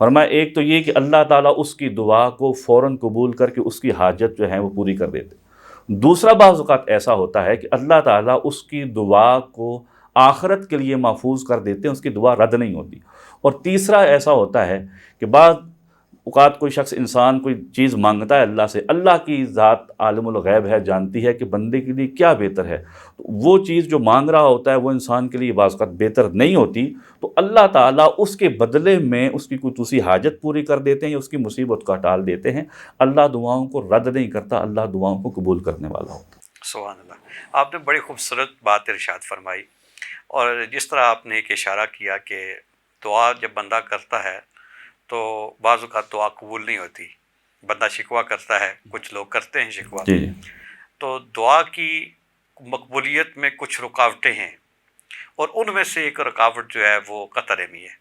فرمایا ایک تو یہ کہ اللہ تعالیٰ اس کی دعا کو فوراً قبول کر کے اس کی حاجت جو ہے وہ پوری کر دیتے. دوسرا بعض اوقات ایسا ہوتا ہے کہ اللہ تعالیٰ اس کی دعا کو آخرت کے لیے محفوظ کر دیتے ہیں، اس کی دعا رد نہیں ہوتی. اور تیسرا ایسا ہوتا ہے کہ بعض اوقات کوئی شخص انسان کوئی چیز مانگتا ہے اللہ سے، اللہ کی ذات عالم الغیب ہے، جانتی ہے کہ بندے کے لیے کیا بہتر ہے، تو وہ چیز جو مانگ رہا ہوتا ہے وہ انسان کے لیے بعض اوقات بہتر نہیں ہوتی، تو اللہ تعالیٰ اس کے بدلے میں اس کی کوئی دوسری حاجت پوری کر دیتے ہیں یا اس کی مصیبت کو ٹال دیتے ہیں. اللہ دعاؤں کو رد نہیں کرتا، اللہ دعاؤں کو قبول کرنے والا ہوتا ہے. سبحان اللہ. آپ نے بڑی خوبصورت بات ارشاد فرمائی، اور جس طرح آپ نے ایک اشارہ کیا کہ دعا جب بندہ کرتا ہے تو بعض اوقات دعا قبول نہیں ہوتی، بندہ شکوہ کرتا ہے، کچھ لوگ کرتے ہیں شکوہ. جی تو دعا کی مقبولیت میں کچھ رکاوٹیں ہیں، اور ان میں سے ایک رکاوٹ جو ہے وہ قطع رحمی ہے.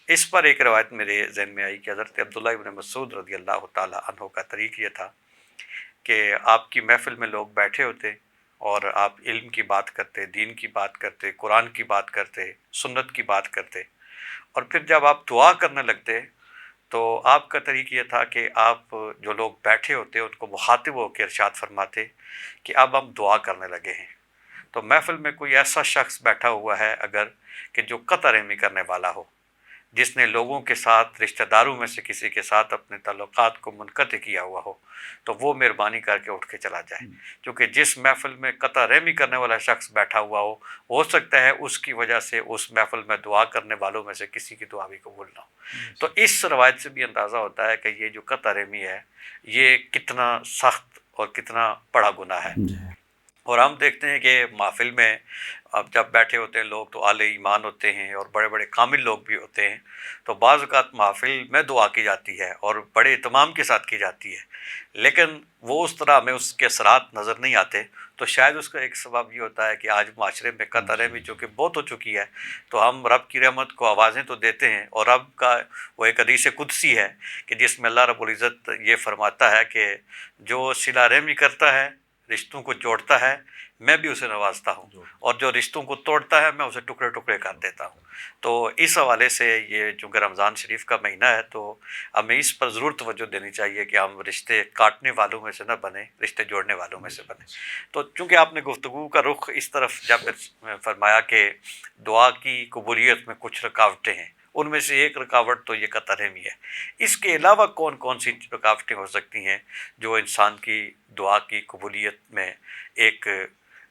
اس پر ایک روایت میرے ذہن میں آئی کہ حضرت عبداللہ ابن مسعود رضی اللہ تعالیٰ عنہ کا طریق یہ تھا کہ آپ کی محفل میں لوگ بیٹھے ہوتے اور آپ علم کی بات کرتے، دین کی بات کرتے، قرآن کی بات کرتے، سنت کی بات کرتے، اور پھر جب آپ دعا کرنے لگتے تو آپ کا طریق یہ تھا کہ آپ جو لوگ بیٹھے ہوتے ان کو مخاطب ہو کے ارشاد فرماتے کہ اب ہم دعا کرنے لگے ہیں. تو محفل میں کوئی ایسا شخص بیٹھا ہوا ہے اگر کہ جو قطع رحمی کرنے والا ہو، جس نے لوگوں کے ساتھ، رشتہ داروں میں سے کسی کے ساتھ اپنے تعلقات کو منقطع کیا ہوا ہو، تو وہ مہربانی کر کے اٹھ کے چلا جائے. کیونکہ جس محفل میں قطع رحمی کرنے والا شخص بیٹھا ہوا ہو سکتا ہے اس کی وجہ سے اس محفل میں دعا کرنے والوں میں سے کسی کی دعا بھی قبول نہ ہو. تو اس روایت سے بھی اندازہ ہوتا ہے کہ یہ جو قطع رحمی ہے یہ کتنا سخت اور کتنا بڑا گناہ ہے. اور ہم دیکھتے ہیں کہ محفل میں اب جب بیٹھے ہوتے ہیں لوگ تو اہل ایمان ہوتے ہیں اور بڑے بڑے کامل لوگ بھی ہوتے ہیں، تو بعض اوقات محفل میں دعا کی جاتی ہے اور بڑے اہتمام کے ساتھ کی جاتی ہے، لیکن وہ اس طرح ہمیں اس کے اثرات نظر نہیں آتے. تو شاید اس کا ایک سبب یہ ہوتا ہے کہ آج معاشرے میں قطع رحمی جو کہ بہت ہو چکی ہے، تو ہم رب کی رحمت کو آوازیں تو دیتے ہیں، اور رب کا وہ ایک حدیث قدسی ہے کہ جس میں اللہ رب العزت یہ فرماتا ہے کہ جو صلہ رحمی کرتا ہے، رشتوں کو جوڑتا ہے، میں بھی اسے نوازتا ہوں، اور جو رشتوں کو توڑتا ہے میں اسے ٹکڑے ٹکڑے کر دیتا ہوں. تو اس حوالے سے یہ چونکہ رمضان شریف کا مہینہ ہے تو ہمیں اس پر ضرور توجہ دینی چاہیے کہ ہم رشتے کاٹنے والوں میں سے نہ بنیں، رشتے جوڑنے والوں میں سے بنیں. تو چونکہ آپ نے گفتگو کا رخ اس طرف جب فرمایا کہ دعا کی قبولیت میں کچھ رکاوٹیں ہیں، ان میں سے ایک رکاوٹ تو یہ قطع رحمی ہے، اس کے علاوہ کون کون سی رکاوٹیں ہو سکتی ہیں جو انسان کی دعا کی قبولیت میں ایک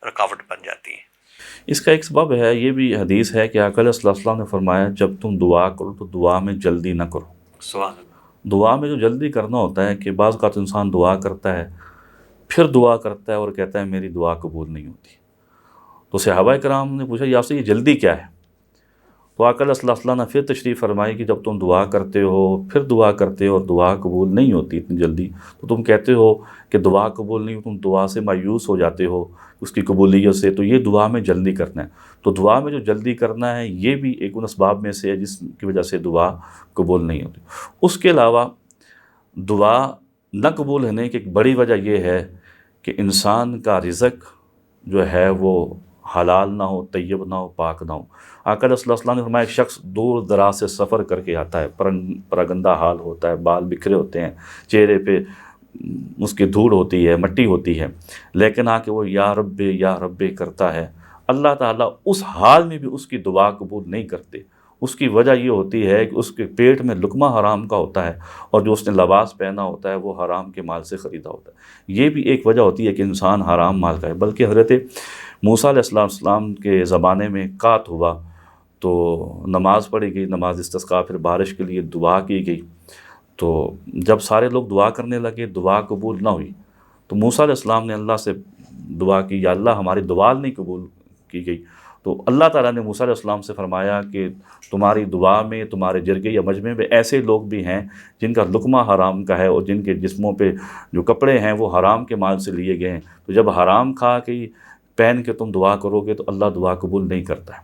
رکاوٹ بن جاتی ہیں؟ اس کا ایک سبب ہے، یہ بھی حدیث ہے کہ آقا صلی اللہ علیہ وسلم نے فرمایا جب تم دعا کرو تو دعا میں جلدی نہ کرو. سبحان اللہ. دعا میں جو جلدی کرنا ہوتا ہے کہ بعض اوقات انسان دعا کرتا ہے، پھر دعا کرتا ہے اور کہتا ہے میری دعا قبول نہیں ہوتی. تو صحابہ کرام نے پوچھا آپ سے یہ جلدی کیا ہے؟ تو آقا صلی اللہ علیہ وسلم نے پھر تشریف فرمائی کہ جب تم دعا کرتے ہو، پھر دعا کرتے ہو اور دعا قبول نہیں ہوتی اتنی جلدی، تو تم کہتے ہو کہ دعا قبول نہیں ہو، تم دعا سے مایوس ہو جاتے ہو اس کی قبولیت سے. تو یہ دعا میں جلدی کرنا ہے. تو دعا میں جو جلدی کرنا ہے یہ بھی ایک ان اسباب میں سے ہے جس کی وجہ سے دعا قبول نہیں ہوتی. اس کے علاوہ دعا نہ قبول ہونے کی ایک بڑی وجہ یہ ہے کہ انسان کا رزق جو ہے وہ حلال نہ ہو، طیب نہ ہو، پاک نہ ہو. آقا صلی اللہ علیہ وسلم نے فرمایا ایک شخص دور دراز سے سفر کر کے آتا ہے، پراگندہ حال ہوتا ہے، بال بکھرے ہوتے ہیں، چہرے پہ اس کی دھوڑ ہوتی ہے، مٹی ہوتی ہے، لیکن آ کے وہ یا رب کرتا ہے. اللہ تعالیٰ اس حال میں بھی اس کی دعا قبول نہیں کرتے. اس کی وجہ یہ ہوتی ہے کہ اس کے پیٹ میں لقمہ حرام کا ہوتا ہے، اور جو اس نے لباس پہنا ہوتا ہے وہ حرام کے مال سے خریدا ہوتا ہے. یہ بھی ایک وجہ ہوتی ہے کہ انسان حرام مال کا ہے. بلکہ حضرت موسیٰ علیہ السلام کے زمانے میں قحط ہوا تو نماز پڑھی گئی، نماز استسقاء، پھر بارش کے لیے دعا کی گئی. تو جب سارے لوگ دعا کرنے لگے، دعا قبول نہ ہوئی، تو موسیٰ علیہ السلام نے اللہ سے دعا کی یا اللہ ہماری دعا نہیں قبول کی گئی. تو اللہ تعالیٰ نے موسیٰ علیہ السلام سے فرمایا کہ تمہاری دعا میں، تمہارے جرگے یا مجمع میں ایسے لوگ بھی ہیں جن کا لقمہ حرام کا ہے اور جن کے جسموں پہ جو کپڑے ہیں وہ حرام کے مال سے لیے گئے ہیں. تو جب حرام کھا کے پہن کے تم دعا کرو گے تو اللہ دعا قبول نہیں کرتا ہے.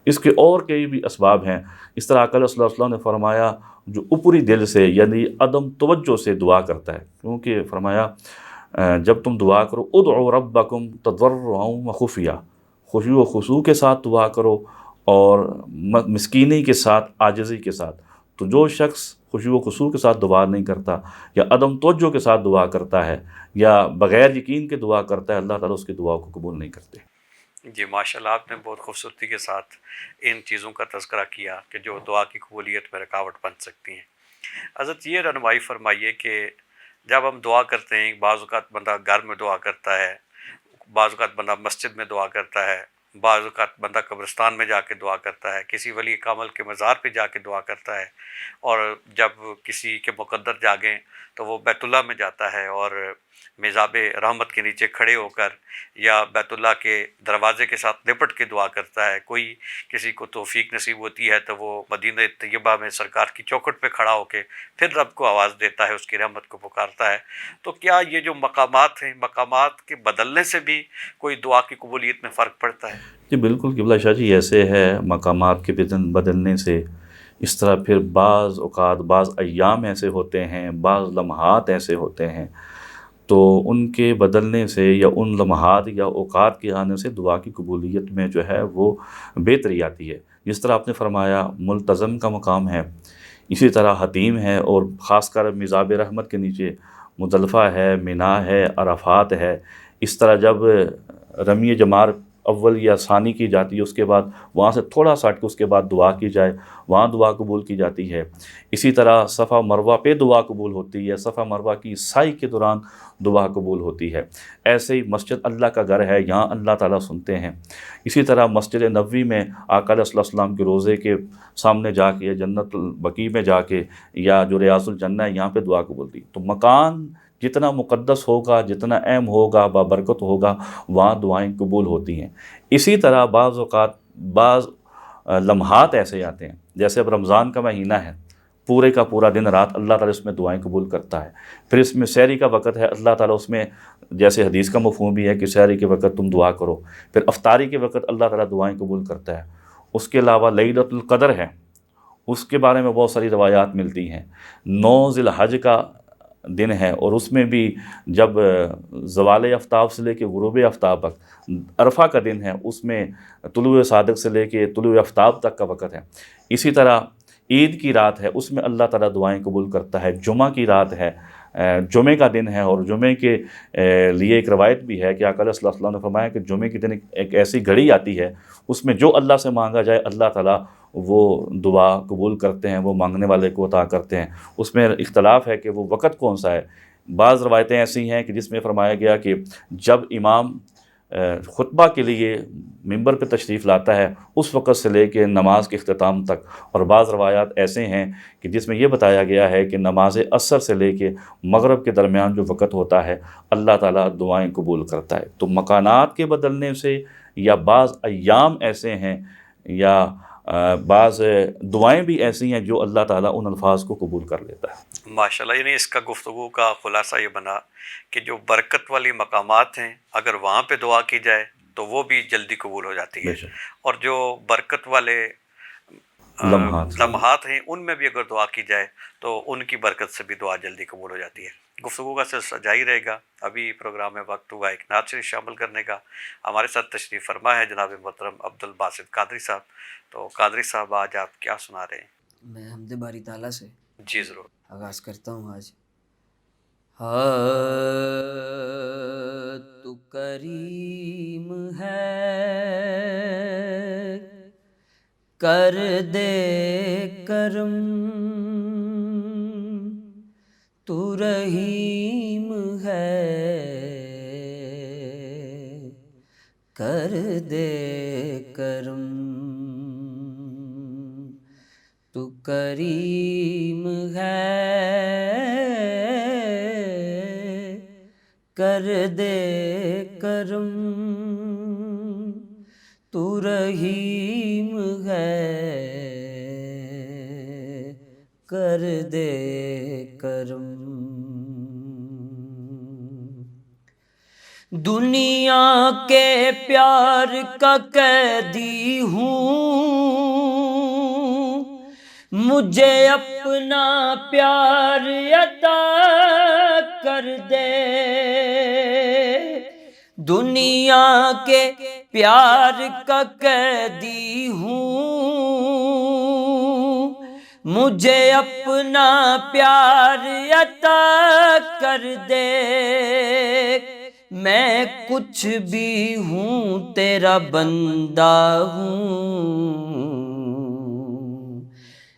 اس کے اور کئی بھی اسباب ہیں. اس طرح آقا صلی اللہ علیہ وسلم نے فرمایا جو اوپری دل سے یعنی عدم توجہ سے دعا کرتا ہے، کیونکہ فرمایا جب تم دعا کرو ادعوا ربکم تضرعا وخفیہ، خشوع و خضوع کے ساتھ دعا کرو اور مسکینی کے ساتھ، عاجزی کے ساتھ. تو جو شخص خوشی و خصوص کے ساتھ دعا نہیں کرتا یا عدم توجہ کے ساتھ دعا کرتا ہے یا بغیر یقین کے دعا کرتا ہے، اللہ تعالیٰ اس کی دعا کو قبول نہیں کرتے۔ جی ماشاءاللہ، آپ نے بہت خوبصورتی کے ساتھ ان چیزوں کا تذکرہ کیا کہ جو دعا کی قبولیت میں رکاوٹ بن سکتی ہیں۔ حضرت یہ رہنمائی فرمائیے کہ جب ہم دعا کرتے ہیں، بعض اوقات بندہ گھر میں دعا کرتا ہے، بعض اوقات بندہ مسجد میں دعا کرتا ہے، بعض اوقات بندہ قبرستان میں جا کے دعا کرتا ہے، کسی ولی کامل کے مزار پہ جا کے دعا کرتا ہے، اور جب کسی کے مقدر جاگیں تو وہ بیت اللہ میں جاتا ہے اور میزاب رحمت کے نیچے کھڑے ہو کر یا بیت اللہ کے دروازے کے ساتھ لپٹ کے دعا کرتا ہے۔ کوئی کسی کو توفیق نصیب ہوتی ہے تو وہ مدینہ طیبہ میں سرکار کی چوکھٹ پہ کھڑا ہو کے پھر رب کو آواز دیتا ہے، اس کی رحمت کو پکارتا ہے۔ تو کیا یہ جو مقامات ہیں، مقامات کے بدلنے سے بھی کوئی دعا کی قبولیت میں فرق پڑتا ہے؟ جی بالکل قبلہ شاہ جی، ایسے ہے مقامات کے بدلنے سے اس طرح پھر بعض اوقات بعض ایام ایسے ہوتے ہیں، بعض لمحات ایسے ہوتے ہیں، تو ان کے بدلنے سے یا ان لمحات یا اوقات کے آنے سے دعا کی قبولیت میں جو ہے وہ بہتری آتی ہے۔ جس طرح آپ نے فرمایا ملتزم کا مقام ہے، اسی طرح حتیم ہے، اور خاص کر میزاب رحمت کے نیچے مزدلفہ ہے، مینا ہے، عرفات ہے۔ اس طرح جب رمی جمار اول یا ثانی کی جاتی ہے، اس کے بعد وہاں سے تھوڑا سا ہٹ کے اس کے بعد دعا کی جائے، وہاں دعا قبول کی جاتی ہے۔ اسی طرح صفا مروہ پہ دعا قبول ہوتی ہے، صفا مروہ کی سعی کے دوران دعا قبول ہوتی ہے۔ ایسے ہی مسجد اللہ کا گھر ہے، یہاں اللہ تعالیٰ سنتے ہیں۔ اسی طرح مسجد نبوی میں آقا علیہ صلی اللہ علیہ وسلم کے روضے کے سامنے جا کے، جنت البقیع میں جا کے، یا جو ریاض الجنہ ہے یہاں پہ دعا قبول دی۔ تو مکان جتنا مقدس ہوگا، جتنا اہم ہوگا، بابرکت ہوگا، وہاں دعائیں قبول ہوتی ہیں۔ اسی طرح بعض اوقات بعض لمحات ایسے آتے ہیں، جیسے اب رمضان کا مہینہ ہے، پورے کا پورا دن رات اللہ تعالیٰ اس میں دعائیں قبول کرتا ہے۔ پھر اس میں سحری کا وقت ہے، اللہ تعالیٰ اس میں جیسے حدیث کا مفہوم بھی ہے کہ سحری کے وقت تم دعا کرو۔ پھر افطاری کے وقت اللہ تعالیٰ دعائیں قبول کرتا ہے۔ اس کے علاوہ لیلۃ القدر ہے، اس کے بارے میں بہت ساری روایات ملتی ہیں۔ 9 ذی الحج کا دن ہے، اور اس میں بھی جب زوال آفتاب سے لے کے غروب آفتاب تک، عرفہ کا دن ہے، اس میں طلوع صادق سے لے کے طلوع آفتاب تک کا وقت ہے۔ اسی طرح عید کی رات ہے، اس میں اللہ تعالیٰ دعائیں قبول کرتا ہے۔ جمعہ کی رات ہے، جمعے کا دن ہے، اور جمعے کے لیے ایک روایت بھی ہے کہ آقا صلی اللہ علیہ وسلم نے فرمایا کہ جمعے کے دن ایک ایسی گھڑی آتی ہے، اس میں جو اللہ سے مانگا جائے اللہ تعالیٰ وہ دعا قبول کرتے ہیں، وہ مانگنے والے کو عطا کرتے ہیں۔ اس میں اختلاف ہے کہ وہ وقت کون سا ہے۔ بعض روایتیں ایسی ہیں کہ جس میں فرمایا گیا کہ جب امام خطبہ کے لیے ممبر پہ تشریف لاتا ہے اس وقت سے لے کے نماز کے اختتام تک، اور بعض روایات ایسے ہیں کہ جس میں یہ بتایا گیا ہے کہ نماز عصر سے لے کے مغرب کے درمیان جو وقت ہوتا ہے اللہ تعالیٰ دعائیں قبول کرتا ہے۔ تو مکانات کے بدلنے سے، یا بعض ایام ایسے ہیں، یا بعض دعائیں بھی ایسی ہیں جو اللہ تعالیٰ ان الفاظ کو قبول کر لیتا ہے۔ ماشاءاللہ، یعنی اس کا گفتگو کا خلاصہ یہ بنا کہ جو برکت والی مقامات ہیں اگر وہاں پہ دعا کی جائے تو وہ بھی جلدی قبول ہو جاتی ہے، بے شک اور جو برکت والے لمحات ہیں ان میں بھی اگر دعا کی جائے تو ان کی برکت سے بھی دعا جلدی قبول ہو جاتی ہے۔ گفتگو کا سلسلہ جاری رہے گا۔ ابھی پروگرام میں وقت ہوا ایک نعت شریف شامل کرنے کا۔ ہمارے ساتھ تشریف فرما ہے جناب محترم عبدالباسط قادری صاحب۔ تو قادری صاحب آج آپ کیا سنا رہے ہیں؟ میں حمد باری تعالیٰ سے جی ضرور آغاز کرتا ہوں آج۔ تو کریم ہے، کر دے کرم، تو رحیم ہے، کر دے کرم، تو کریم ہے، کر دے کرم، تو رحیم ہے، کر دے کرم۔ دنیا کے پیار کا قیدی ہوں، مجھے اپنا پیار عطا کر دے۔ دنیا کے پیار کا قیدی ہوں، مجھے اپنا پیار عطا کر دے، میں کچھ بھی ہوں تیرا بندہ ہوں،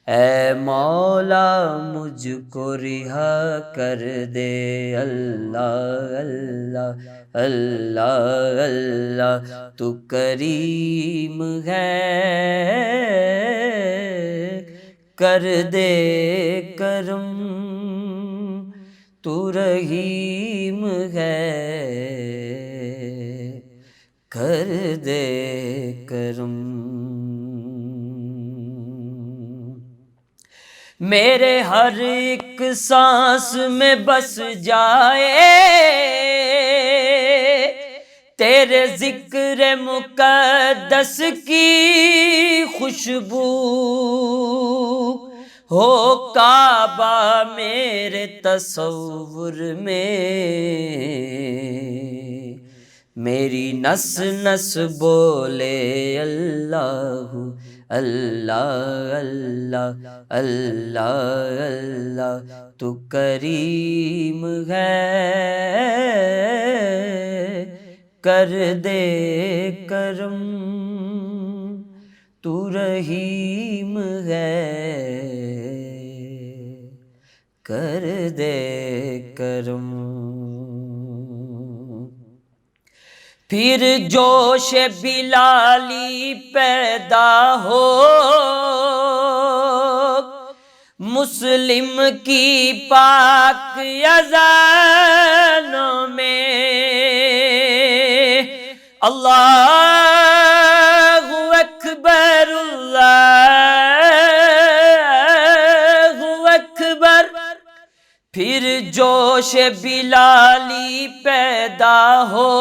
اے مولا مجھ کو رہا کر دے، اللہ اللہ اللہ اللہ تو کریم ہے، کر دے کرم، تو رحیم ہے، کر دے کرم۔ میرے ہر ایک سانس میں بس جائے تیرے ذکر مقدس کی خوشبو، ہو کعبہ میرے تصور میں، میری نس نس بولے اللہ اللہ اللہ اللہ اللہ تو کریم ہے، کر دے کرم، تو رحیم ہے، کر دے کرم۔ پھر جوش بلالی پیدا ہو مسلم کی پاک اذانوں میں، اللہ اکبر اللہ اکبر، پھر جوش بلالی پیدا ہو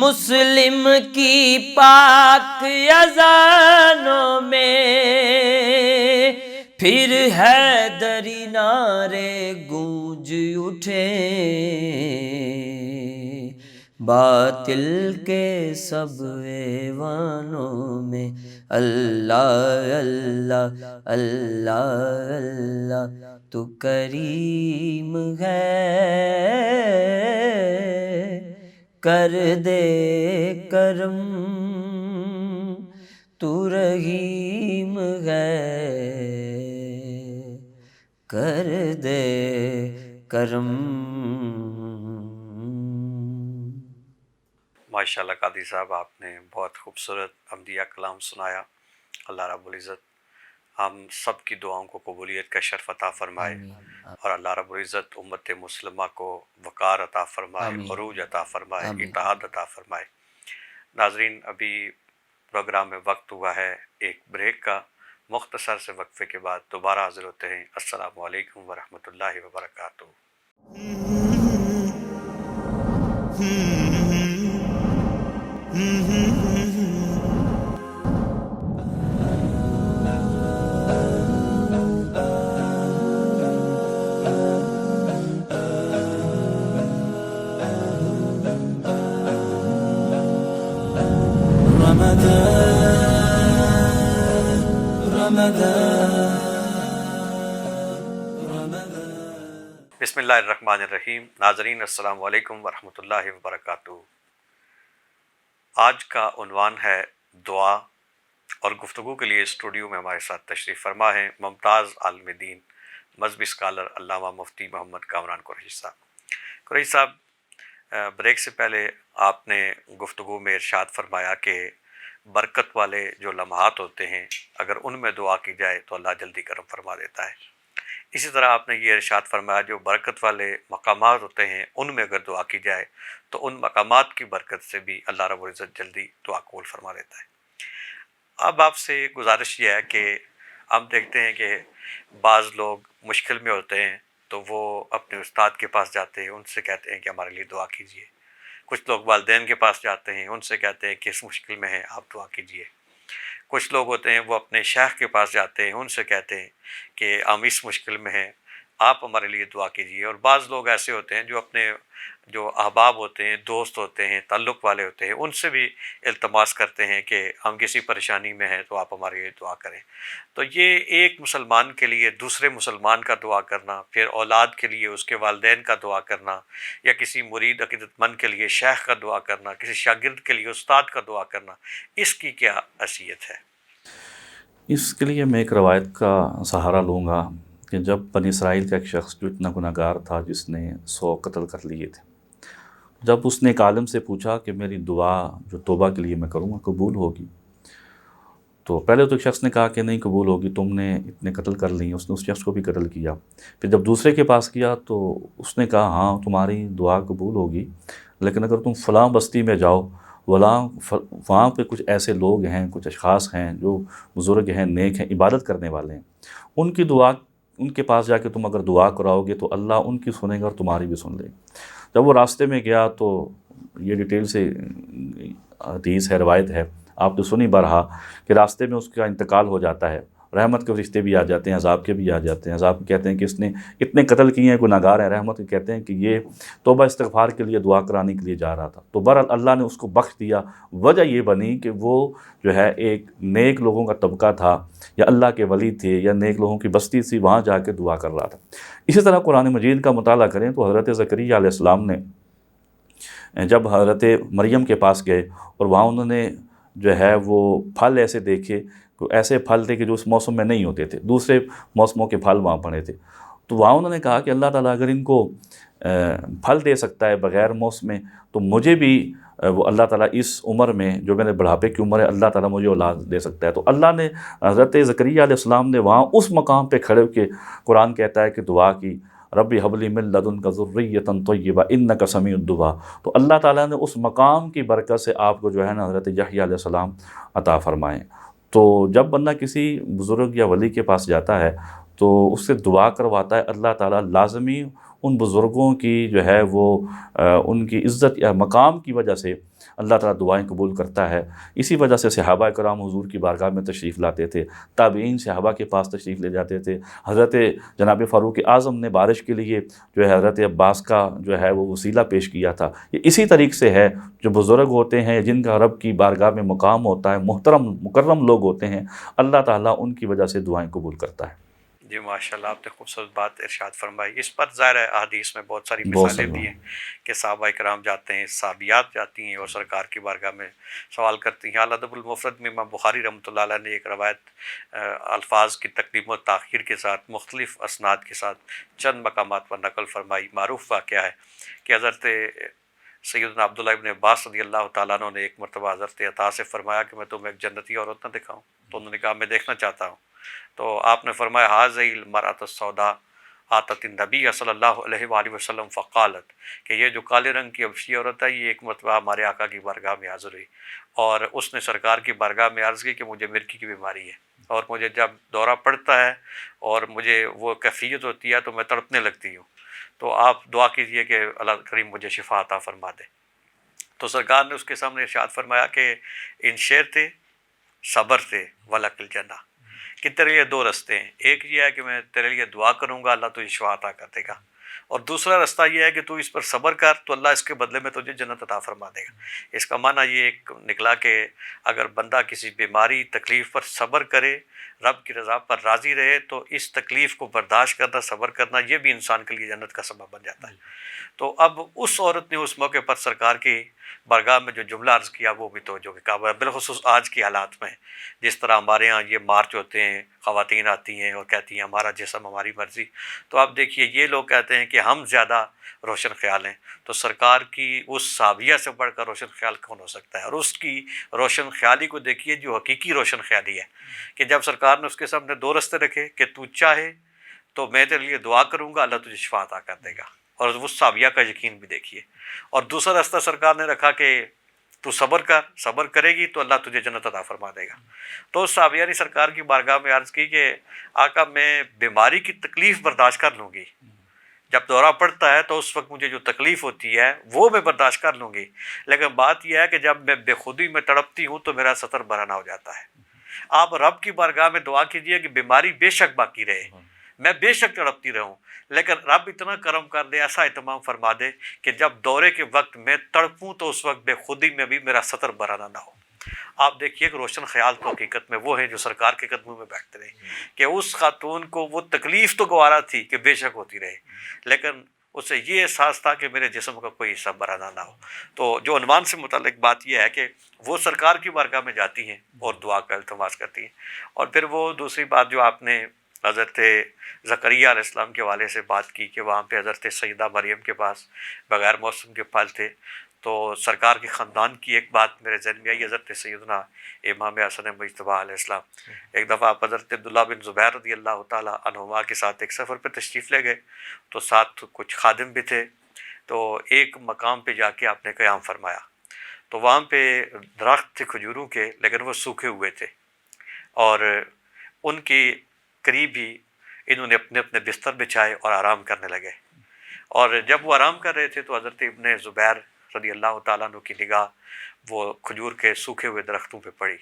مسلم کی پاک اذانوں میں، پھر حیدری نعرے گونج اٹھے باطل کے سب ایوانوں میں، اللہ اللہ اللہ اللہ تو کریم ہے، کر دے کرم، تو رحیم ہے، کر دے کرم۔ ماشاءاللہ قادری صاحب، آپ نے بہت خوبصورت حمدیہ کلام سنایا۔ اللہ رب العزت ہم سب کی دعاؤں کو قبولیت کا شرف عطا فرمائے، اور اللہ رب العزت امت مسلمہ کو وقار عطا فرمائے، عروج عطا فرمائے، اتحاد عطا فرمائے۔ ناظرین، ابھی پروگرام میں وقت ہوا ہے ایک بریک کا، مختصر سے وقفے کے بعد دوبارہ حاضر ہوتے ہیں۔ السلام علیکم ورحمۃ اللہ وبرکاتہ۔ بسم اللہ الرحمن الرحیم۔ ناظرین السلام علیکم ورحمۃ اللہ وبرکاتہ۔ آج کا عنوان ہے دعا، اور گفتگو کے لیے اسٹوڈیو میں ہمارے ساتھ تشریف فرما ہیں ممتاز عالم دین، مذہبی اسکالر علامہ مفتی محمد کامران قریشی صاحب۔ قریشی صاحب، بریک سے پہلے آپ نے گفتگو میں ارشاد فرمایا کہ برکت والے جو لمحات ہوتے ہیں اگر ان میں دعا کی جائے تو اللہ جلدی کرم فرما دیتا ہے۔ اسی طرح آپ نے یہ ارشاد فرمایا جو برکت والے مقامات ہوتے ہیں ان میں اگر دعا کی جائے تو ان مقامات کی برکت سے بھی اللہ رب العزت جلدی دعا قبول فرما دیتا ہے۔ اب آپ سے گزارش یہ ہے کہ ہم دیکھتے ہیں کہ بعض لوگ مشکل میں ہوتے ہیں تو وہ اپنے استاد کے پاس جاتے ہیں، ان سے کہتے ہیں کہ ہمارے لیے دعا کیجیے۔ کچھ لوگ والدین کے پاس جاتے ہیں، ان سے کہتے ہیں کہ اس مشکل میں ہیں آپ دعا کیجیے۔ کچھ لوگ ہوتے ہیں وہ اپنے شیخ کے پاس جاتے ہیں، ان سے کہتے ہیں کہ ہم اس مشکل میں ہیں آپ ہمارے لیے دعا کیجیے۔ اور بعض لوگ ایسے ہوتے ہیں جو اپنے جو احباب ہوتے ہیں، دوست ہوتے ہیں، تعلق والے ہوتے ہیں، ان سے بھی التماس کرتے ہیں کہ ہم کسی پریشانی میں ہیں تو آپ ہمارے لیے دعا کریں۔ تو یہ ایک مسلمان کے لیے دوسرے مسلمان کا دعا کرنا، پھر اولاد کے لیے اس کے والدین کا دعا کرنا، یا کسی مرید عقیدت مند کے لیے شیخ کا دعا کرنا، کسی شاگرد کے لیے استاد کا دعا کرنا، اس کی کیا حیثیت ہے؟ اس کے لیے میں ایک روایت کا سہارا لوں گا کہ جب بنی اسرائیل کا ایک شخص جو اتنا گناہ گار تھا، جس نے 100 قتل کر لیے تھے، جب اس نے ایک عالم سے پوچھا کہ میری دعا جو توبہ کے لیے میں کروں گا قبول ہوگی، تو پہلے تو ایک شخص نے کہا کہ نہیں قبول ہوگی، تم نے اتنے قتل کر لیے، اس نے اس شخص کو بھی قتل کیا۔ پھر جب دوسرے کے پاس کیا تو اس نے کہا ہاں تمہاری دعا قبول ہوگی، لیکن اگر تم فلاں بستی میں جاؤ، وہاں پہ کچھ ایسے لوگ ہیں، کچھ اشخاص ہیں جو بزرگ ہیں، نیک ہیں، عبادت کرنے والے ہیں، ان کی دعا، ان کے پاس جا کے تم اگر دعا کراؤ گے تو اللہ ان کی سنے گا اور تمہاری بھی سن لے گا۔ جب وہ راستے میں گیا تو یہ ڈیٹیل سے حدیث ہے، روایت ہے، آپ نے سنی بارہا کہ راستے میں اس کا انتقال ہو جاتا ہے، رحمت کے فرشتے بھی آ جاتے ہیں، عذاب کے بھی آ جاتے ہیں۔ عذاب کہتے ہیں کہ اس نے اتنے قتل کیے ہیں، گناہ گار ہیں، رحمت کے کہتے ہیں کہ یہ توبہ استغفار کے لیے دعا کرانے کے لیے جا رہا تھا، تو بہرحال اللہ نے اس کو بخش دیا۔ وجہ یہ بنی کہ وہ جو ہے ایک نیک لوگوں کا طبقہ تھا، یا اللہ کے ولی تھے، یا نیک لوگوں کی بستی تھی، وہاں جا کے دعا کر رہا تھا۔ اسی طرح قرآن مجید کا مطالعہ کریں تو حضرت زکریا علیہ السلام نے جب حضرت مریم کے پاس گئے اور وہاں انہوں نے جو ہے وہ پھل ایسے دیکھے، ایسے پھل تھے کہ جو اس موسم میں نہیں ہوتے تھے، دوسرے موسموں کے پھل وہاں پڑے تھے، تو وہاں انہوں نے کہا کہ اللہ تعالیٰ اگر ان کو پھل دے سکتا ہے بغیر موسم میں، تو مجھے بھی وہ اللہ تعالیٰ اس عمر میں جو میرے بڑھاپے کی عمر ہے، اللہ تعالیٰ مجھے اولاد دے سکتا ہے۔ تو اللہ نے حضرت زکریا علیہ السلام نے وہاں اس مقام پہ کھڑے ہو کے قرآن کہتا ہے کہ دعا کی، ربی حب لی من لدنک ذریۃ طیبہ انک سمیع الدعاء۔ تو اللہ تعالیٰ نے اس مقام کی برکت سے آپ کو جو ہے نا حضرت یحییٰ علیہ السلام عطا فرمائے۔ تو جب بندہ کسی بزرگ یا ولی کے پاس جاتا ہے تو اس سے دعا کرواتا ہے، اللہ تعالیٰ لازمی ان بزرگوں کی جو ہے وہ ان کی عزت یا مقام کی وجہ سے اللہ تعالیٰ دعائیں قبول کرتا ہے۔ اسی وجہ سے صحابہ کرام حضور کی بارگاہ میں تشریف لاتے تھے، تابعین صحابہ کے پاس تشریف لے جاتے تھے۔ حضرت جناب فاروق اعظم نے بارش کے لیے جو ہے حضرت عباس کا جو ہے وہ وسیلہ پیش کیا تھا۔ یہ اسی طریقے سے ہے، جو بزرگ ہوتے ہیں جن کا رب کی بارگاہ میں مقام ہوتا ہے، محترم مکرم لوگ ہوتے ہیں، اللہ تعالیٰ ان کی وجہ سے دعائیں قبول کرتا ہے۔ جی ماشاءاللہ، آپ نے خوبصورت بات ارشاد فرمائی۔ اس پر ظاہر ہے احادیث میں بہت ساری بہت مثالیں ساری بھی ہیں کہ صحابہ کرام جاتے ہیں، صحابیات جاتی ہیں اور سرکار کی بارگاہ میں سوال کرتی ہیں۔ الادب المفرد میں امام بخاری رحمۃ اللہ علیہ نے ایک روایت الفاظ کی تقدیم و تاخیر کے ساتھ مختلف اسناد کے ساتھ چند مقامات پر نقل فرمائی۔ معروف واقعہ ہے کہ حضرت سیدنا عبداللہ ابن عباس رضی اللہ تعالیٰ عنہ نے ایک مرتبہ حضرت عطا سے فرمایا کہ میں تمہیں ایک جنتی عورت نہ دکھاؤں؟ تو انہوں نے کہا میں دیکھنا چاہتا ہوں۔ تو آپ نے فرمایا ہٰذِهِ الْمَرْأَةُ السَّوْدَاءُ آتت النبی صلی اللہ علیہ وآلہ وسلم فقالت، کہ یہ جو کالے رنگ کی حبشی عورت ہے یہ ایک مرتبہ ہمارے آقا کی بارگاہ میں حاضر ہوئی، اور اس نے سرکار کی بارگاہ میں عرض کی کہ مجھے مرگی کی بیماری ہے، اور مجھے جب دورہ پڑتا ہے اور مجھے وہ کیفیت ہوتی ہے تو میں تڑپنے لگتی ہوں، تو آپ دعا کیجئے کہ اللہ کریم مجھے شفا عطا فرما دے۔ تو سرکار نے اس کے سامنے ارشاد فرمایا کہ ان شئت صبر سے ولک الجنہ، کہ تیرے لیے دو رستے ہیں، ایک یہ ہے کہ میں تیرے لیے دعا کروں گا، اللہ تجھے شفا عطا کر دے گا، اور دوسرا رستہ یہ ہے کہ تو اس پر صبر کر تو اللہ اس کے بدلے میں تجھے جنت عطا فرما دے گا۔ اس کا معنی یہ ایک نکلا کہ اگر بندہ کسی بیماری تکلیف پر صبر کرے، رب کی رضا پر راضی رہے، تو اس تکلیف کو برداشت کرنا، صبر کرنا، یہ بھی انسان کے لیے جنت کا سبب بن جاتا ہے۔ تو اب اس عورت نے اس موقع پر سرکار کی بارگاہ میں جو جملہ عرض کیا وہ بھی توجہ کے قابل ہے، بالخصوص آج کی حالات میں جس طرح ہمارے ہاں یہ مارچ ہوتے ہیں، خواتین آتی ہیں اور کہتی ہیں ہمارا جسم ہماری مرضی، تو آپ دیکھیے یہ لوگ کہتے ہیں کہ ہم زیادہ روشن خیال ہیں، تو سرکار کی اس صحابیہ سے بڑھ کر روشن خیال کون ہو سکتا ہے؟ اور اس کی روشن خیالی کو دیکھیے جو حقیقی روشن خیالی ہے، کہ جب سرکار نے اس کے سامنے دو رستے رکھے کہ تو چاہے تو میں تیرے لیے دعا کروں گا، اللہ تجھے شفا عطا کر دے گا، اور وہ صحابیہ کا یقین بھی دیکھیے، اور دوسرا راستہ سرکار نے رکھا کہ تو صبر کرے گی تو اللہ تجھے جنت عطا فرما دے گا۔ تو صحابیہ نے سرکار کی بارگاہ میں عرض کی کہ آقا میں بیماری کی تکلیف برداشت کر لوں گی، جب دورہ پڑتا ہے تو اس وقت مجھے جو تکلیف ہوتی ہے وہ میں برداشت کر لوں گی، لیکن بات یہ ہے کہ جب میں بے خودی میں تڑپتی ہوں تو میرا سطر برہنہ ہو جاتا ہے۔ آپ رب کی بارگاہ میں دعا کیجئے کہ بیماری بے شک باقی رہے، میں بے شک تڑپتی رہوں، لیکن رب اتنا کرم کر دے، ایسا اہتمام فرما دے کہ جب دورے کے وقت میں تڑپوں تو اس وقت بے خودی میں بھی میرا سطر برانا نہ ہو۔ آپ دیکھیے کہ روشن خیال تو حقیقت میں وہ ہیں جو سرکار کے قدموں میں بیٹھتے رہے، کہ اس خاتون کو وہ تکلیف تو گوارا تھی کہ بے شک ہوتی رہے، لیکن اسے یہ احساس تھا کہ میرے جسم کا کوئی حصہ برانا نہ ہو۔ تو جو عنوان سے متعلق بات یہ ہے کہ وہ سرکار کی بارگاہ میں جاتی ہیں اور دعا کا التماس کرتی ہیں۔ اور پھر وہ دوسری بات جو آپ نے حضرت زکریا علیہ السلام کے حوالے سے بات کی کہ وہاں پہ حضرت سیدہ مریم کے پاس بغیر موسم کے پھل تھے، تو سرکار کے خاندان کی ایک بات میرے ذہن میں آئی، حضرت سیدنا امام حسن مجتبیٰ علیہ السلام ایک دفعہ آپ حضرت عبداللہ بن زبیر رضی اللہ تعالیٰ عنہما کے ساتھ ایک سفر پہ تشریف لے گئے، تو ساتھ کچھ خادم بھی تھے، تو ایک مقام پہ جا کے آپ نے قیام فرمایا، تو وہاں پہ درخت تھے کھجوروں کے، لیکن وہ سوکھے ہوئے تھے، اور ان کے قریب ہی انہوں نے اپنے اپنے بستر بچھائے اور آرام کرنے لگے، اور جب وہ آرام کر رہے تھے تو حضرت ابن زبیر رضی اللہ تعالیٰ عنہ کی نگاہ وہ کھجور کے سوکھے ہوئے درختوں پہ پڑی،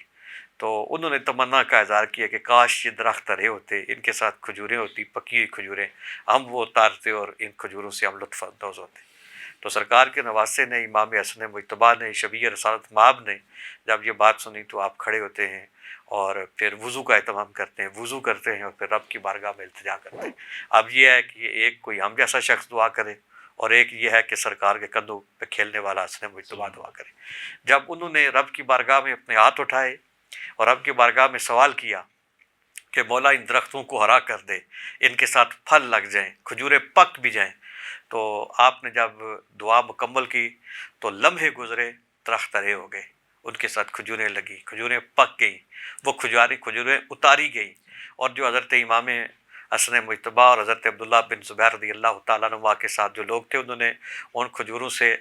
تو انہوں نے تمنا کا اظہار کیا کہ کاش یہ درخت ہرے ہوتے، ان کے ساتھ کھجوریں ہوتی، پکی ہوئی کھجوریں، ہم وہ اتارتے اور ان کھجوروں سے ہم لطف اندوز ہوتے۔ تو سرکار کے نواسے نے، امام حسن مجتبیٰ نے، شبیہ رسالت مآب نے جب یہ بات سنی تو آپ کھڑے ہوتے ہیں اور پھر وضو کا اہتمام کرتے ہیں، وضو کرتے ہیں اور پھر رب کی بارگاہ میں التجا کرتے ہیں۔ اب یہ ہے کہ ایک کوئی ہم جیسا شخص دعا کرے، اور ایک یہ ہے کہ سرکار کے کندھوں پہ کھیلنے والا حسن مجتبیٰ دعا کرے۔ جب انہوں نے رب کی بارگاہ میں اپنے ہاتھ اٹھائے اور رب کی بارگاہ میں سوال کیا کہ مولا ان درختوں کو ہرا کر دے، ان کے ساتھ پھل لگ جائیں، کھجوریں پک بھی جائیں، تو آپ نے جب دعا مکمل کی تو لمحے گزرے، درخت ہرے ہو گئے، ان کے ساتھ کھجوریں لگی، کھجوریں پک گئیں، وہ کھجوریں اتاری گئیں، اور جو حضرت امام حسن مجتبیٰ اور حضرت عبداللہ بن زبیر رضی اللہ تعالیٰ عنہ کے ساتھ جو لوگ تھے انہوں نے ان کھجوروں سے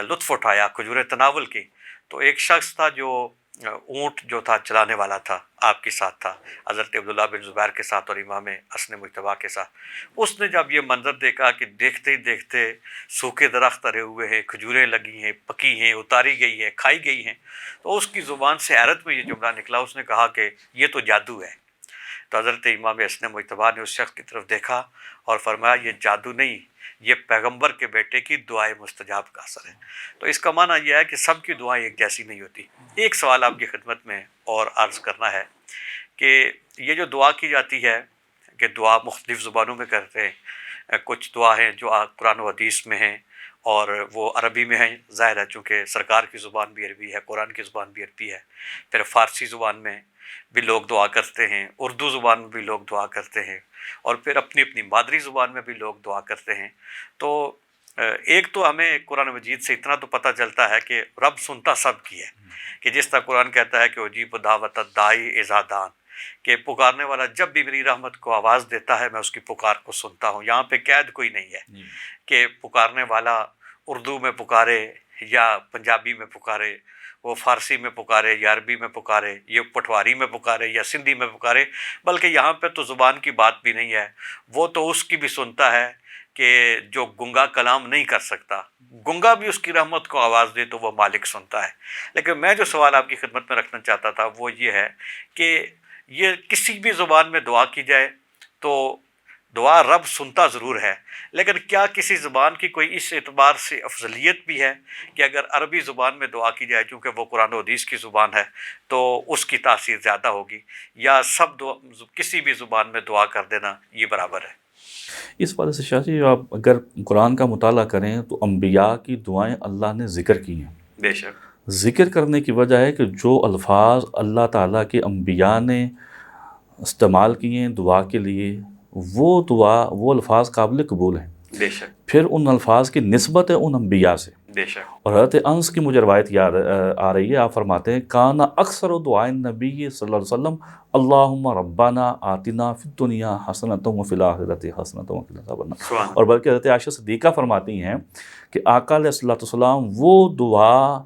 لطف اٹھایا، کھجوریں تناول کی۔ تو ایک شخص تھا جو اونٹ جو تھا چلانے والا تھا، آپ کے ساتھ تھا، حضرت عبداللہ بن زبیر کے ساتھ اور امام حسن مجتبیٰ کے ساتھ۔ اس نے جب یہ منظر دیکھا کہ دیکھتے ہی دیکھتے سوکھے درخت ہرے ہوئے ہیں، کھجوریں لگی ہیں، پکی ہیں، اتاری گئی ہیں، کھائی گئی ہیں، تو اس کی زبان سے حیرت میں یہ جملہ نکلا، اس نے کہا کہ یہ تو جادو ہے۔ تو حضرت امام حسن مجتبیٰ نے اس شخص کی طرف دیکھا اور فرمایا یہ جادو نہیں، یہ پیغمبر کے بیٹے کی دعائے مستجاب کا اثر ہے۔ تو اس کا معنی یہ ہے کہ سب کی دعائیں ایک جیسی نہیں ہوتی۔ ایک سوال آپ کی خدمت میں اور عرض کرنا ہے کہ یہ جو دعا کی جاتی ہے کہ دعا مختلف زبانوں میں کرتے ہیں، کچھ دعا ہیں جو قرآن و حدیث میں ہیں اور وہ عربی میں ہیں، ظاہر ہے چونکہ سرکار کی زبان بھی عربی ہے، قرآن کی زبان بھی عربی ہے، پھر فارسی زبان میں بھی لوگ دعا کرتے ہیں، اردو زبان میں بھی لوگ دعا کرتے ہیں، اور پھر اپنی اپنی مادری زبان میں بھی لوگ دعا کرتے ہیں۔ تو ایک تو ہمیں قرآن مجید سے اتنا تو پتہ چلتا ہے کہ رب سنتا سب کی ہے، کہ جس طرح قرآن کہتا ہے کہ اجیب دعوت الداعی اذا دعان، کہ پکارنے والا جب بھی میری رحمت کو آواز دیتا ہے میں اس کی پکار کو سنتا ہوں۔ یہاں پہ قید کوئی نہیں ہے کہ پکارنے والا اردو میں پکارے یا پنجابی میں پکارے، وہ فارسی میں پکارے یا عربی میں پکارے، یہ پٹواری میں پکارے یا سندھی میں پکارے، بلکہ یہاں پہ تو زبان کی بات بھی نہیں ہے، وہ تو اس کی بھی سنتا ہے کہ جو گنگا کلام نہیں کر سکتا، گنگا بھی اس کی رحمت کو آواز دے تو وہ مالک سنتا ہے۔ لیکن میں جو سوال آپ کی خدمت میں رکھنا چاہتا تھا وہ یہ ہے کہ یہ کسی بھی زبان میں دعا کی جائے تو دعا رب سنتا ضرور ہے، لیکن کیا کسی زبان کی کوئی اس اعتبار سے افضلیت بھی ہے کہ اگر عربی زبان میں دعا کی جائے چونکہ وہ قرآن و حدیث کی زبان ہے تو اس کی تاثیر زیادہ ہوگی، یا سب کسی بھی زبان میں دعا کر دینا یہ برابر ہے؟ اس وجہ سے شاہ جی آپ اگر قرآن کا مطالعہ کریں تو انبیاء کی دعائیں اللہ نے ذکر کی ہیں۔ بے شک ذکر کرنے کی وجہ ہے کہ جو الفاظ اللہ تعالیٰ کے انبیاء نے استعمال کیے ہیں دعا کے لیے، وہ الفاظ قابل قبول ہیں، بے شک پھر ان الفاظ کی نسبت ہے ان انبیاء سے۔ بے شک اور حضرت انس کی مجھے روایت یاد آ رہی ہے، آپ فرماتے ہیں کانا اکثر دعائیں نبی صلی اللہ علیہ وسلم اللہم ربنا آتنا فی الدنیا حسنۃ وفی الآخرۃ حسنۃ وقنا عذاب النار۔ اور بلکہ حضرت عائشہ صدیقہ فرماتی ہیں کہ آقا علیہ الصلوۃ والسلام وہ دعا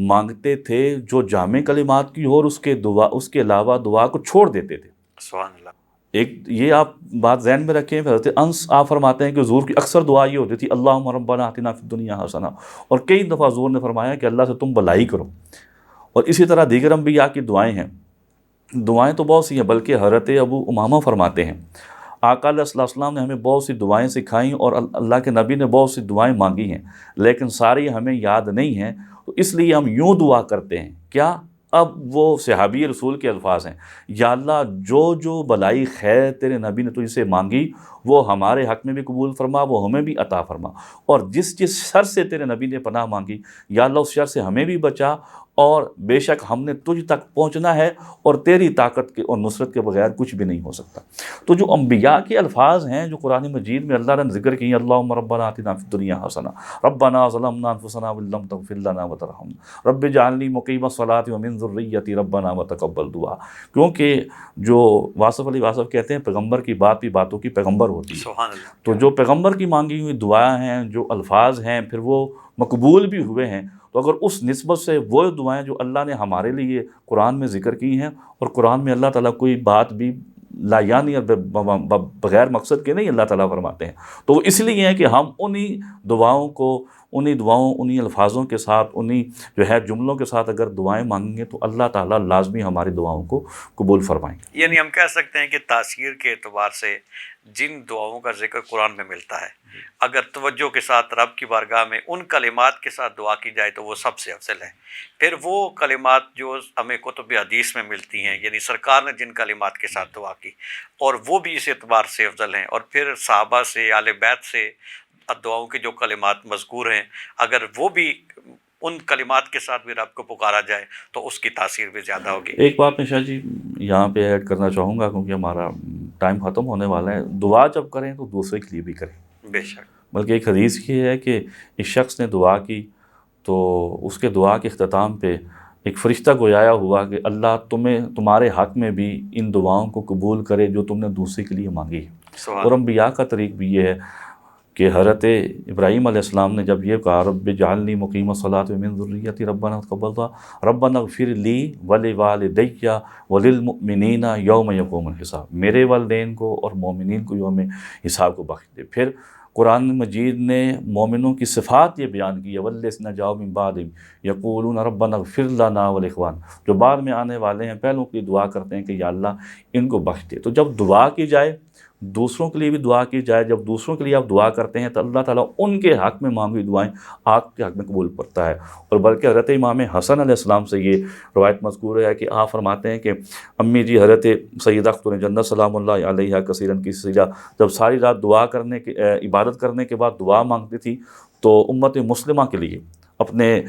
مانگتے تھے جو جامع کلمات کی ہو، اور اس کے علاوہ دعا کو چھوڑ دیتے تھے۔ سبحان اللہ۔ ایک یہ آپ بات ذہن میں رکھیں، حضرت انس آپ فرماتے ہیں کہ حضور کی اکثر دعا یہ ہوتی تھی اللہم ربنا آتنا فی الدنیا حسنہ، اور کئی دفعہ حضور نے فرمایا کہ اللہ سے تم بھلائی کرو۔ اور اسی طرح دیگر انبیاء کی دعائیں ہیں، دعائیں تو بہت سی ہیں، بلکہ حضرت ابو امامہ فرماتے ہیں آقا علیہ السلام نے ہمیں بہت سی دعائیں سکھائیں اور اللہ کے نبی نے بہت سی دعائیں مانگی ہیں، لیکن ساری ہمیں یاد نہیں ہیں، تو اس لیے ہم یوں دعا کرتے ہیں کیا؟ اب وہ صحابی رسول کے الفاظ ہیں، یا اللہ جو بلائی خیر تیرے نبی نے تجھ سے مانگی وہ ہمارے حق میں بھی قبول فرما، وہ ہمیں بھی عطا فرما، اور جس شر سے تیرے نبی نے پناہ مانگی یا اللہ اس شر سے ہمیں بھی بچا، اور بے شک ہم نے تجھ تک پہنچنا ہے اور تیری طاقت کے اور نصرت کے بغیر کچھ بھی نہیں ہو سکتا۔ تو جو انبیاء کے الفاظ ہیں جو قرآن مجید میں اللہ نے ذکر کی، اللہم ربنا آتنا فی الدنیا حسنہ، ربنا ظلمنا انفسنا وان لم تغفر لنا وترحمنا رب اجعلنی مقیم الصلاۃ ومن ذریتی ربنا وتقبل دعا، کیونکہ جو واصف علی واصف کہتے ہیں پیغمبر کی بات بھی باتوں کی پیغمبر ہوتی ہے، سبحان اللہ۔ تو جو پیغمبر کی مانگی ہوئی دعائیں ہیں، جو الفاظ ہیں، پھر وہ مقبول بھی ہوئے ہیں، تو اگر اس نسبت سے وہ دعائیں جو اللہ نے ہمارے لیے قرآن میں ذکر کی ہیں، اور قرآن میں اللہ تعالیٰ کوئی بات بھی لا یعنی اور بغیر مقصد کے نہیں اللہ تعالیٰ فرماتے ہیں، تو وہ اس لیے ہے کہ ہم انہی الفاظوں کے ساتھ، انہی جو ہے جملوں کے ساتھ اگر دعائیں مانگیں گے تو اللہ تعالیٰ لازمی ہماری دعاؤں کو قبول فرمائیں گے۔ یعنی ہم کہہ سکتے ہیں کہ تاثیر کے اعتبار سے جن دعاؤں کا ذکر قرآن میں ملتا ہے، اگر توجہ کے ساتھ رب کی بارگاہ میں ان کلمات کے ساتھ دعا کی جائے تو وہ سب سے افضل ہے۔ پھر وہ کلمات جو ہمیں کتب حدیث میں ملتی ہیں، یعنی سرکار نے جن کلمات کے ساتھ دعا کی، اور وہ بھی اس اعتبار سے افضل ہیں، اور پھر صحابہ سے، آل بیت سے دعاؤں کے جو کلمات مذکور ہیں، اگر وہ بھی ان کلمات کے ساتھ بھی رب کو پکارا جائے تو اس کی تاثیر بھی زیادہ ہوگی۔ ایک بات میں شاہ جی یہاں پہ ایڈ کرنا چاہوں گا، کیونکہ ہمارا ٹائم ختم ہونے والا ہے، دعا جب کریں تو دوسرے کے لیے بھی کریں۔ بے شک۔ بلکہ ایک حدیث یہ ہے کہ اس شخص نے دعا کی تو اس کے دعا کے اختتام پہ ایک فرشتہ گویا ہوا کہ اللہ تمہارے حق میں بھی ان دعاؤں کو قبول کرے جو تم نے دوسرے کے لیے مانگی ہے۔ اور انبیاء کا طریق بھی یہ ہے کہ حضرت ابراہیم علیہ السلام نے جب یہ کہا رب اجعلنی مقیم الصلاۃ ومن ذریتی ربنا تقبل دعا ربنا اغفر لی ولوالدی وللمؤمنین یوم یقوم الحساب، میرے والدین کو اور مومنین کو یوم حساب کو بخش دے۔ پھر قرآن مجید نے مومنوں کی صفات یہ بیان کی ہے، والذین جاؤ من بعدہم یقولون ربنا اغفر لنا ولاخوان، جو بعد میں آنے والے ہیں پہلوں کی دعا کرتے ہیں کہ یا اللہ ان کو بخش دے۔ تو جب دعا کی جائے، دوسروں کے لیے بھی دعا کی جائے، جب دوسروں کے لیے آپ دعا کرتے ہیں تو اللہ تعالیٰ ان کے حق میں مانگی دعائیں آپ کے حق میں قبول کرتا ہے۔ اور بلکہ حضرت امام حسن علیہ السلام سے یہ روایت مذکور ہے کہ آپ فرماتے ہیں کہ امی جی حضرت سیدہ خاتون جنت سلام اللہ علیہ کثیراً کی سیرہ جب ساری رات عبادت کرنے کے بعد دعا مانگتی تھی تو امت مسلمہ کے لیے اپنے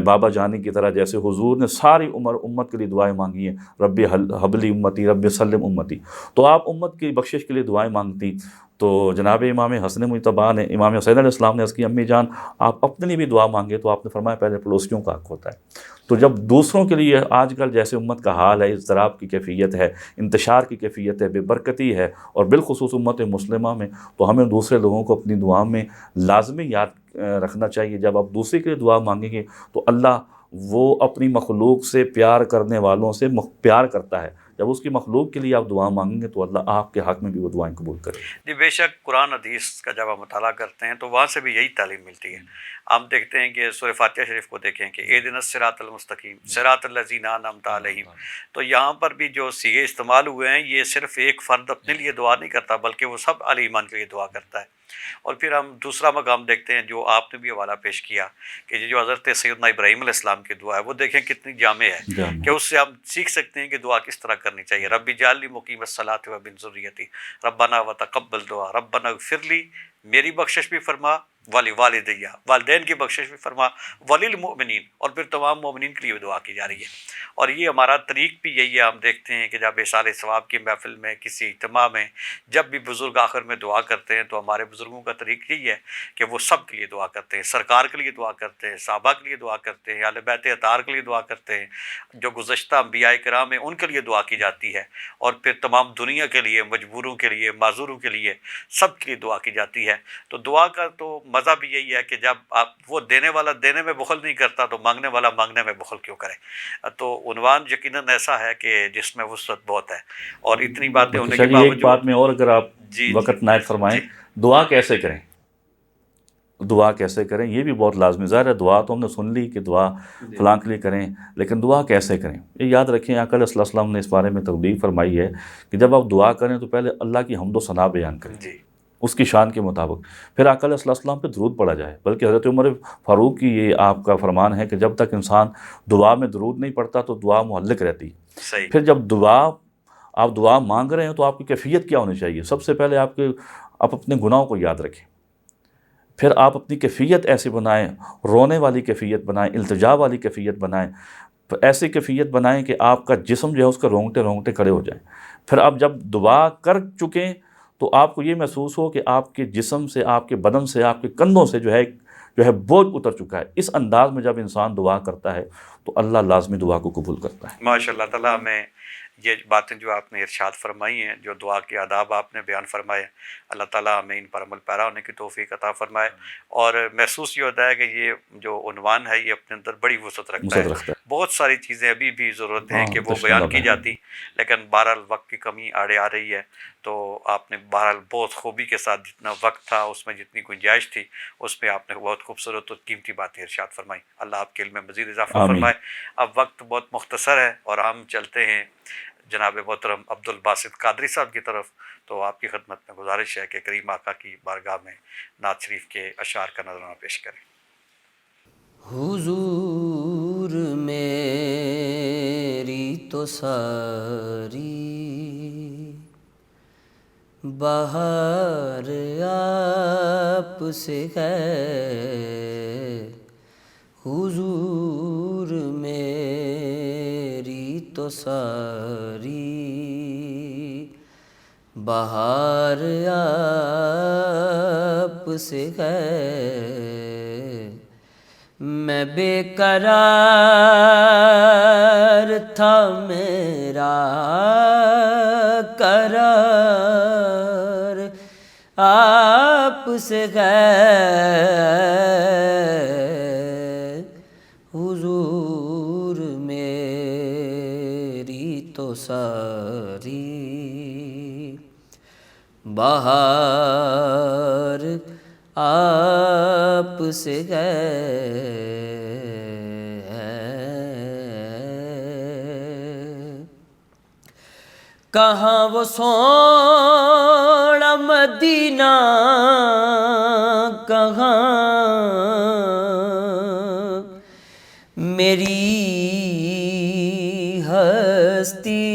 بابا جانی کی طرح جیسے حضور نے ساری عمر امت کے لیے دعائیں مانگی ہیں، رب حبلی امتی رب سلم امتی، تو آپ امت کی بخشش کے لیے دعائیں مانگتی۔ تو جناب امام حسن مجتبیٰ نے امام حسین علیہ السلام نے عرض کی امی جان آپ اپنے لیے بھی دعا مانگے، تو آپ نے فرمایا پہلے پڑوسیوں کا حق ہوتا ہے۔ تو جب دوسروں کے لیے آج کل جیسے امت کا حال ہے، اضطراب کی کیفیت ہے، انتشار کی کیفیت ہے، بے برکتی ہے، اور بالخصوص امت مسلمہ میں، تو ہمیں دوسرے لوگوں کو اپنی دعا میں لازمی یاد رکھنا چاہیے۔ جب آپ دوسرے کے لیے دعا مانگیں گے تو اللہ وہ اپنی مخلوق سے پیار کرنے والوں سے پیار کرتا ہے، جب اس کی مخلوق کے لیے آپ دعا مانگیں گے تو اللہ آپ کے حق میں بھی وہ دعائیں قبول کرے۔ جی بے شک، قرآن حدیث کا جب ہم مطالعہ کرتے ہیں تو وہاں سے بھی یہی تعلیم ملتی ہے۔ ہم دیکھتے ہیں کہ سورہ فاتحہ شریف کو دیکھیں کہ اہدنا الصراط المستقیم صراط الذین انعمت علیہم، تو یہاں پر بھی جو صیغے استعمال ہوئے ہیں یہ صرف ایک فرد اپنے لیے دعا نہیں کرتا بلکہ وہ سب اہل ایمان کے لیے دعا کرتا ہے۔ اور پھر ہم دوسرا مقام دیکھتے ہیں جو آپ نے بھی حوالہ پیش کیا کہ یہ جو حضرت سیدنا ابراہیم علیہ السلام کی دعا ہے وہ دیکھیں کتنی جامع ہے کہ اس سے ہم سیکھ سکتے ہیں کہ دعا کس طرح کرنی چاہیے۔ رب اجعلنی مقیم الصلاۃ ومن ذریتی ربنا وتقبل دعا ربنا اغفر لی، میری بخشش بھی فرما، والدیہ والدین کی بخشش بھی فرما، وللمؤمنین، اور پھر تمام مومنین کے لیے دعا کی جا رہی ہے۔ اور یہ ہمارا طریق بھی یہی ہے۔ ہم دیکھتے ہیں کہ جب احسان ثواب کی محفل میں، کسی اجتماع میں، جب بھی بزرگ آخر میں دعا کرتے ہیں تو ہمارے بزرگوں کا طریق یہی ہے کہ وہ سب کے لیے دعا کرتے ہیں، سرکار کے لیے دعا کرتے ہیں، صحابہ کے لیے دعا کرتے ہیں، اہل بیت اطہار کے لیے دعا کرتے ہیں، جو گزشتہ انبیاء کرام ہیں ان کے لیے دعا کی جاتی ہے، اور پھر تمام دنیا کے لیے، مجبوروں کے لیے، معذوروں کے لیے، سب کے لیے دعا کی جاتی ہے۔ تو دعا کا تو مزہ بھی یہی ہے کہ جب آپ وہ دینے والا دینے میں بخل نہیں کرتا تو مانگنے والا مانگنے میں بخل کیوں کرے۔ تو عنوان یقیناً ایسا ہے کہ جس میں وسعت بہت ہے، اور اتنی باتیں ہونے کے ایک باوجود بات میں اور اگر آپ وقت عنایت فرمائیں، دعا کیسے کریں؟ دعا کیسے کریں یہ بھی بہت لازمی. ظاہر ہے دعا تو ہم نے سن لی کہ دعا فلاں کے لیے کریں، لیکن دعا کیسے کریں یہ یاد رکھیں. آقا علیہ السلام نے اس بارے میں تنبیہ فرمائی ہے کہ جب آپ دعا کریں تو پہلے اللہ کی حمد و ثنا بیان کریں جی اس کی شان کے مطابق، پھر آقا علیہ السلام پہ درود پڑھا جائے. بلکہ حضرت عمر فاروق کی یہ آپ کا فرمان ہے کہ جب تک انسان دعا میں درود نہیں پڑھتا تو دعا معلق رہتی. صحیح. پھر جب آپ دعا مانگ رہے ہیں تو آپ کی کیفیت کیا ہونی چاہیے؟ سب سے پہلے آپ اپنے گناہوں کو یاد رکھیں، پھر آپ اپنی کیفیت ایسی بنائیں، رونے والی کیفیت بنائیں، التجا والی کیفیت بنائیں، ایسی کیفیت بنائیں کہ آپ کا جسم جو ہے اس کا رونگٹے کھڑے ہو جائیں. پھر آپ جب دعا کر چکیں تو آپ کو یہ محسوس ہو کہ آپ کے جسم سے، آپ کے بدن سے، آپ کے کندھوں سے جو ہے بوجھ اتر چکا ہے. اس انداز میں جب انسان دعا کرتا ہے تو اللہ لازمی دعا کو قبول کرتا ہے. ماشاء اللہ تعالیٰ ہمیں یہ باتیں جو آپ نے ارشاد فرمائی ہیں، جو دعا کے آداب آپ نے بیان فرمائے، اللہ تعالیٰ ہمیں ان پر عمل پیرا ہونے کی توفیق عطا فرمائے. اور محسوس یہ ہوتا ہے کہ یہ جو عنوان ہے یہ اپنے اندر بڑی وسعت رکھتا ہے. بہت ساری چیزیں ابھی بھی ضرورت ہیں کہ وہ بیان کی جاتی، لیکن بہرحال وقت کی کمی آڑے آ رہی ہے. تو آپ نے بہرحال بہت خوبی کے ساتھ جتنا وقت تھا اس میں جتنی گنجائش تھی اس میں آپ نے بہت خوبصورت اور قیمتی باتیں ارشاد فرمائی. اللہ آپ کے علم میں مزید اضافہ فرمائے. اب وقت بہت مختصر ہے اور ہم چلتے ہیں جناب محترم عبد الباسط قادری صاحب کی طرف. تو آپ کی خدمت میں گزارش ہے کہ کریم آقا کی بارگاہ میں نعت شریف کے اشعار کا نذرانہ پیش کریں. حضور میری تو ساری بہار آپ سے ہے، حضور میری تو ساری بہار آپ سے ہے. میں بے قرار تھا میرا قرار آپ سے ہے، حضور میری تو ساری بہار آپ سے ہے. کہاں وہ سونا مدینہ، کہاں میری ہستی،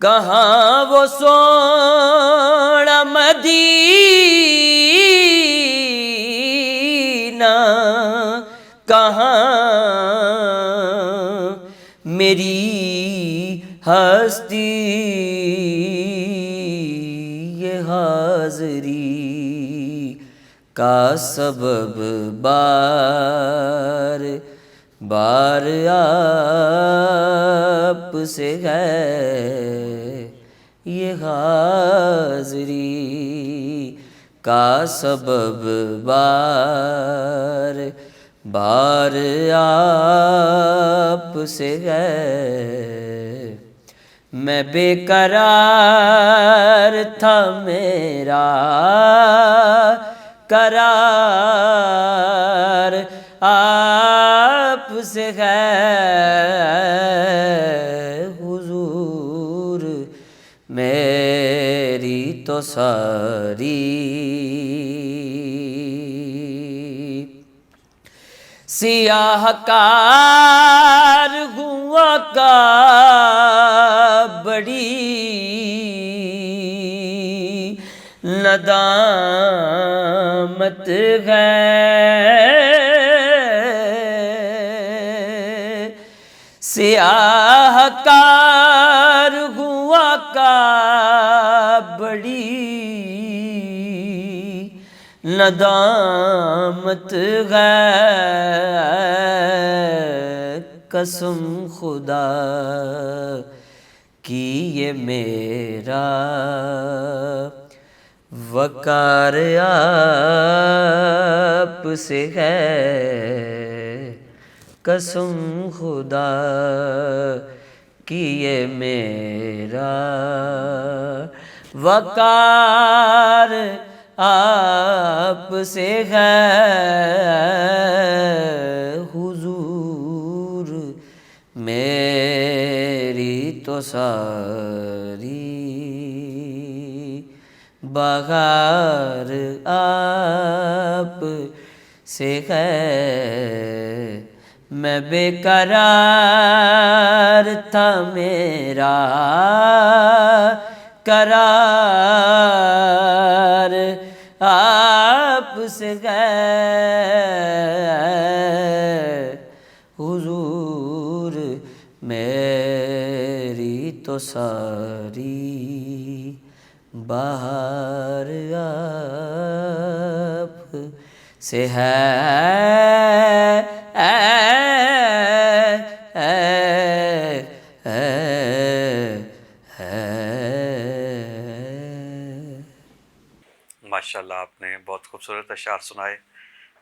کہاں وہ سونا مدینہ، کہاں میری ہستی. یہ حاضری کا سبب بار بار آپ سے ہے، یہ حاضری کا سبب بار بار آپ سے ہے. میں بے قرار تھا میرا قرار آپ سے ہے، حضور میری تو ساری سیاہ کار ہوا کا بڑی ندامت ہے، سیاہ کار ہوا کا بڑی ندامت ہے. قسم خدا کی یہ میرا وقار آپ سے ہے، قسم خدا کی یہ میرا وقار آپ سے ہے حضور میری تو ساری بہار آپ سے ہے میں بے قرار تھا میرا قرار آپ سے ہے حضور میری تو ساری بہار آپ سے ہے ماشاء اللہ آپ نے بہت خوبصورت اشعار سنائے.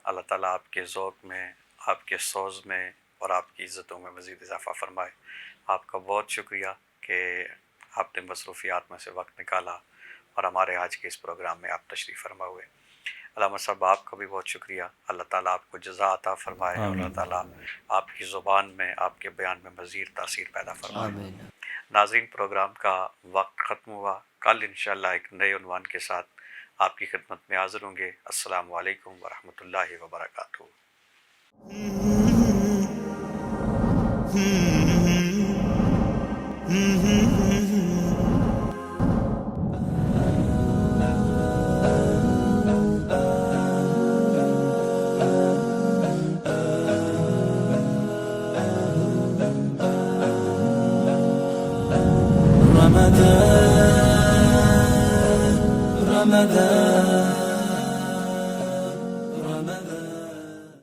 اللہ تعالیٰ آپ کے ذوق میں، آپ کے سوز میں اور آپ کی عزتوں میں مزید اضافہ فرمائے. آپ کا بہت شکریہ کہ آپ نے مصروفیات میں سے وقت نکالا اور ہمارے آج کے اس پروگرام میں آپ تشریف فرما ہوئے. علامہ صاحب آپ کا بھی بہت شکریہ. اللہ تعالیٰ آپ کو جزا عطا فرمائے اور اللہ تعالیٰ آپ کی زبان میں، آپ کے بیان میں مزید تاثیر پیدا فرمائے. آمین. ناظرین، پروگرام کا وقت ختم ہوا. کل انشاءاللہ ایک نئے عنوان کے ساتھ آپ کی خدمت میں حاضر ہوں گے. السلام علیکم ورحمۃ اللہ وبرکاتہ. رمضان